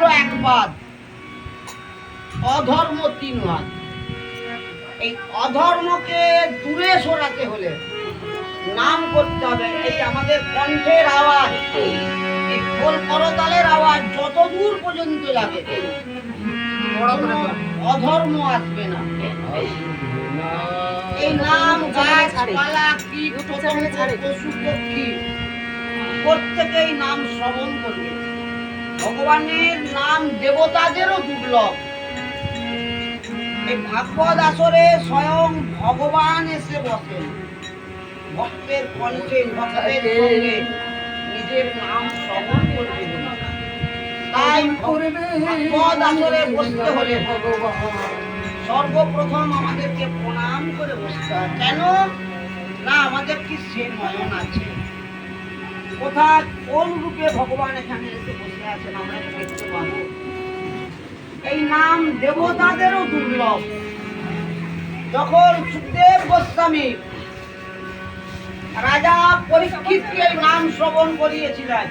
মাত্র একবার, অধর্ম তিনবার। এই অধর্মকে দূরে সরাতে হলে নাম করতে হবে। এই আমাদের কণ্ঠের আওয়াজ, এই খোল করতালের আওয়াজ যত দূর পর্যন্ত যাবে অধর্ম আসবে না। এই নাম গাছপালা কীট পতঙ্গ পশু পক্ষী প্রত্যেকেই নাম শ্রবণ করবে। ভগবানের নাম দেবতাদেরও দুর্লভ। এই ভাগবত আসরে স্বয়ং ভগবান এসে বসেন, ভক্তের কণ্ঠে ভক্তের সঙ্গে নিজের নাম শ্রবণ করবে। তাই ভাগবত আসরে বসতে হলে সর্বপ্রথম আমাদেরকে প্রণাম করে বসতে হয়। কেন না, আমাদের কি সে নয়ন আছে? কোথায় কোন রূপে ভগবান এখানে এসে বসে আছেন আমরা দেখতে পাবো। এই নাম দেবতাদেরও দুর্লভ। যখন সুখদেব গোস্বামী রাজা পরীক্ষিতকে এই নাম শ্রবণ করিয়েছিলেন,